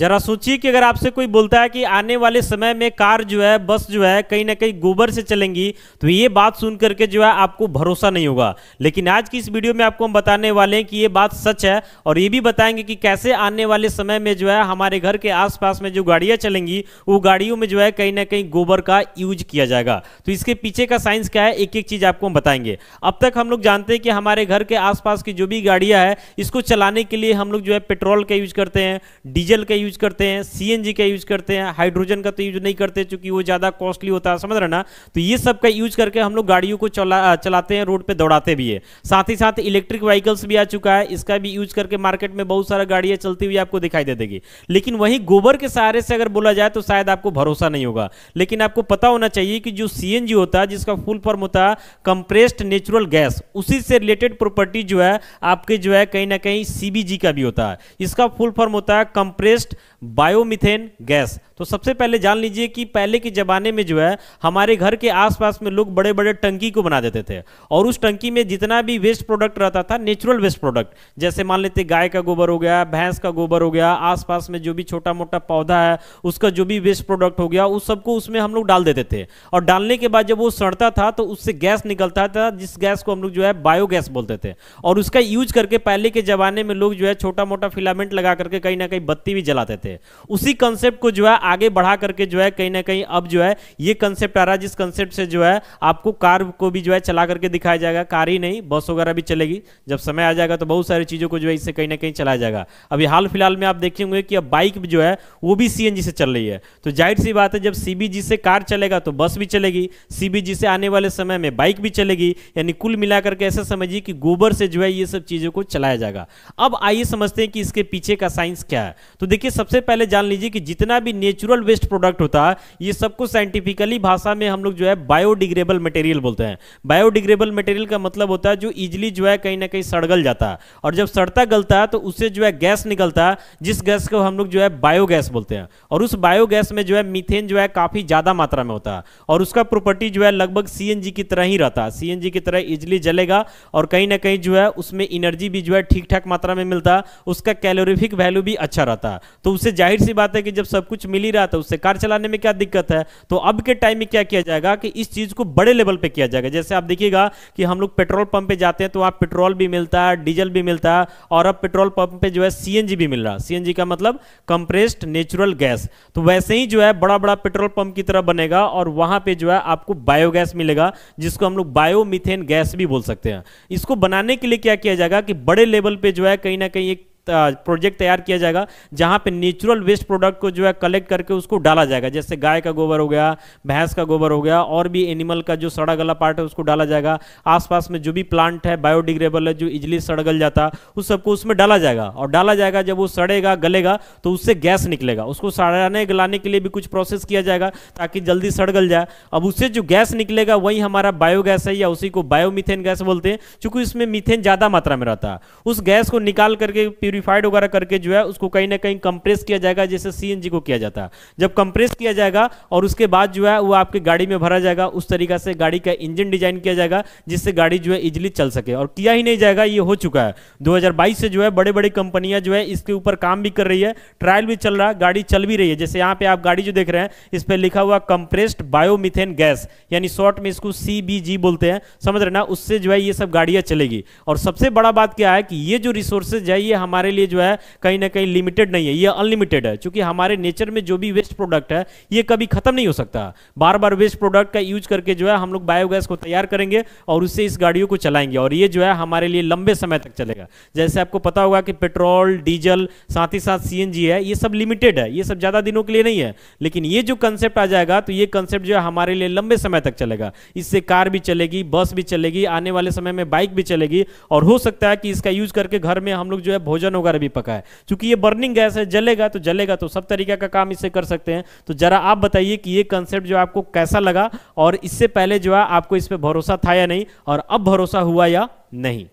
जरा सोचिए कि अगर आपसे कोई बोलता है कि आने वाले समय में कार जो है, बस जो है, कहीं ना कहीं गोबर से चलेंगी, तो ये बात सुन करके जो है आपको भरोसा नहीं होगा। लेकिन आज की इस वीडियो में आपको हम बताने वाले हैं कि ये बात सच है, और ये भी बताएंगे कि कैसे आने वाले समय में जो है हमारे घर के आसपास में जो गाड़ियां चलेंगी वो गाड़ियों में जो है कहीं ना कहीं गोबर का यूज किया जाएगा। तो इसके पीछे का साइंस क्या है, एक एक चीज आपको हम बताएंगे। अब तक हम लोग जानते हैं कि हमारे घर के आसपास की जो भी गाड़ियां है, इसको चलाने के लिए हम लोग जो है पेट्रोल का यूज करते हैं, डीजल का यूज करते हैं, सीएनजी का यूज करते हैं, हाइड्रोजन का तो यूज नहीं करते क्योंकि वो ज्यादा कॉस्टली होता है, समझ रहे ना। तो ये सब का यूज करके हम लोग गाड़ियों को चलाते हैं, रोड पे दौड़ाते भी है। साथ ही साथ इलेक्ट्रिक व्हीकल्स भी आ चुका है, इसका भी यूज करके मार्केट में बहुत सारा गाड़ियां चलती हुई आपको दिखाई दे देगी। लेकिन वही गोबर के सहारे से अगर बोला जाए तो शायद आपको भरोसा नहीं होगा। लेकिन आपको पता होना चाहिए कि जो सीएनजी होता है, जिसका फुल फॉर्म होता है कंप्रेस्ड नेचुरल गैस, उसी से रिलेटेड प्रॉपर्टी जो है आपके जो है कहीं ना कहीं सीबीजी का भी होता है। इसका फुल फॉर्म होता है कंप्रेस्ड बायोमीथेन गैस। तो सबसे पहले जान लीजिए कि पहले के जमाने में जो है हमारे घर के आसपास में लोग बड़े बड़े टंकी को बना देते थे, और उस टंकी में जितना भी वेस्ट प्रोडक्ट रहता था, नेचुरल वेस्ट प्रोडक्ट, जैसे मान लेते गाय का गोबर हो गया, भैंस का गोबर हो गया, आसपास में जो भी छोटा मोटा पौधा है उसका जो भी वेस्ट प्रोडक्ट हो गया, उस सबको उसमें हम लोग डाल देते थे। और डालने के बाद जब वो सड़ता था तो उससे गैस निकलता था, जिस गैस को हम लोग जो है बायोगैस बोलते थे। और उसका यूज करके पहले के जमाने में लोग जो है छोटा मोटा फिलामेंट लगा करके कहीं ना कहीं बत्ती भी जलाते थे। उसी कंसेप्ट को जो है आगे बढ़ा करके जो है कहीं ना कहीं अब जो है ये कंसेप्ट आ रहा है, जिस कंसेप्ट से जो है आपको कार को भी जो है चला करके दिखाया जाएगा। कार ही नहीं, बस वगैरह भी चलेगी। जब समय आ जाएगा तो बहुत सारी चीजों को जो है इससे कहीं ना कहीं चलाया जाएगा। अभी हाल फिलहाल में आप देखेंगे कि अब बाइक जो है वो भी सीएनजी से चल रही है। तो जाहिर सी बात है, जब सीबीजी से कार चलेगा तो बस भी चलेगी, सीबीजी से आने वाले समय में बाइक भी चलेगी। यानी कुल मिलाकर के ऐसा समझिए कि गोबर से जो है ये सब चीजों को चलाया जाएगा। अब आइए समझते हैं कि इसके पीछे का साइंस क्या है। तो देखिए, सबसे पहले जान लीजिए कि जितना भी नेचुरल वेस्ट प्रोडक्ट होता है, ये सबको साइंटिफिकली भाषा में हम लोग जो है बायोडिग्रेडेबल मटेरियल बोलते हैं। बायोडिग्रेडेबल मटेरियल का मतलब होता है जो इजीली जो है कहीं ना कहीं सड़गल जाता है, और जब सड़ता गलता है तो उससे जो है गैस निकलता है, जिस गैस को हम लोग जो है बायोगैस बोलते हैं। और उस बायोगैस में जो है मीथेन जो है काफी ज्यादा मात्रा में होता है, और उसका प्रॉपर्टी जो है लगभग सीएनजी की तरह ही रहता है। सीएनजी की तरह इजीली जलेगा, और कहीं ना कहीं जो है उसमें एनर्जी भी जो है ठीक ठाक मात्रा में मिलता है। उसका कैलोरीफिक वैल्यू भी अच्छा रहता है। तो उससे जाहिर सी बात है कि जब सब कुछ मिल ही रहा था, उससे कार चलाने में क्या दिक्कत है। तो अब के टाइम में क्या किया जाएगा कि इस चीज को बड़े लेवल पे किया जाएगा। जैसे आप देखिएगा कि हम लोग पेट्रोल पंप पे जाते हैं तो वहां पेट्रोल भी मिलता है, डीजल भी मिलता है, और अब पेट्रोल पंप पे जो है सीएनजी भी मिल रहा है। सीएनजी का मतलब कंप्रेस्ड नेचुरल गैस। तो वैसे ही जो है बड़ा बड़ा पेट्रोल पंप की तरह बनेगा, और वहां पे जो है आपको बायोगैस मिलेगा, जिसको हम लोग बायोमीथेन गैस भी बोल सकते हैं। इसको बनाने के लिए क्या किया जाएगा कि बड़े लेवल पे जो है कहीं ना कहीं एक प्रोजेक्ट तैयार किया जाएगा, जहां पे नेचुरल वेस्ट प्रोडक्ट को जो है कलेक्ट करके उसको डाला जाएगा। जैसे गाय का गोबर हो गया, भैंस का गोबर हो गया, और भी एनिमल का जो सड़ा गला पार्ट है उसको डाला जाएगा। आसपास में जो भी प्लांट है बायोडिग्रेडेबल है, जो इजीली सड़ गल जाता, उस सबको उसमें डाला जाएगा। और डाला जाएगा, जब वो सड़ेगा गलेगा तो उससे गैस निकलेगा। उसको सड़ाने गलाने के लिए भी कुछ प्रोसेस किया जाएगा ताकि जल्दी सड़ गल जाए। अब उससे जो गैस निकलेगा वही हमारा बायोगैस है, या उसी को बायोमीथेन गैस बोलते हैं, क्योंकि इसमें मीथेन ज्यादा मात्रा में रहता है। उस गैस को निकाल करके प्यूरिफाइड वगैरह करके जो है उसको कहीं ना कहीं कंप्रेस किया जाएगा, जैसे सीएनजी को किया जाता है। जब कंप्रेस किया जाएगा और उसके बाद जो है वो आपके गाड़ी में भरा जाएगा, उस तरीका से गाड़ी का इंजन डिजाइन किया जाएगा जिससे गाड़ी जो है इजीली चल सके। और किया ही नहीं जाएगा, ये हो चुका है। 2022 से जो है बड़े बड़े कंपनियां जो है इसके ऊपर काम भी कर रही है, ट्रायल भी चल रहा है, गाड़ी चल भी रही है। जैसे यहाँ पे आप गाड़ी जो देख रहे हैं, इस पर लिखा हुआ कंप्रेस्ड बायोमीथेन गैस, यानी शॉर्ट में इसको सीबीजी बोलते हैं, समझ रहे ना। उससे जो है ये सब गाड़ियां चलेगी। और सबसे बड़ा बात क्या है कि ये जो रिसोर्सेज है ये हमारे लिए जो है कहीं ना कहीं लिमिटेड नहीं है, ये अनलिमिटेड है। क्योंकि हमारे नेचर में जो भी वेस्ट प्रोडक्ट है ये कभी खत्म नहीं हो सकता। बार बार वेस्ट प्रोडक्ट का यूज करके जो है हम लोग बायोगैस को तैयार करेंगे और उससे इस गाड़ियों को चलाएंगे, और ये जो है हमारे लिए लंबे समय तक चलेगा। जैसे आपको पता होगा कि पेट्रोल, डीजल, साथ ही साथ सीएनजी है, ये सब लिमिटेड है, ये सब ज्यादा दिनों के लिए नहीं है। लेकिन ये जो कंसेप्ट आ जाएगा तो ये कंसेप्ट जो है हमारे लिए लंबे समय तक चलेगा। इससे कार भी चलेगी, बस भी चलेगी, आने वाले समय में बाइक भी चलेगी, और हो सकता है कि इसका यूज करके घर में हम लोग जो है भोजन वगैरह भी पकाए। क्योंकि ये बर्निंग गैस है, जलेगा तो सब तरीके का काम इससे कर सकते हैं। तो जरा आप बताइए कि ये कंसेप्ट जो आपको कैसा लगा, और इससे पहले जो है आपको इस पे भरोसा था या नहीं, और अब भरोसा हुआ या नहीं।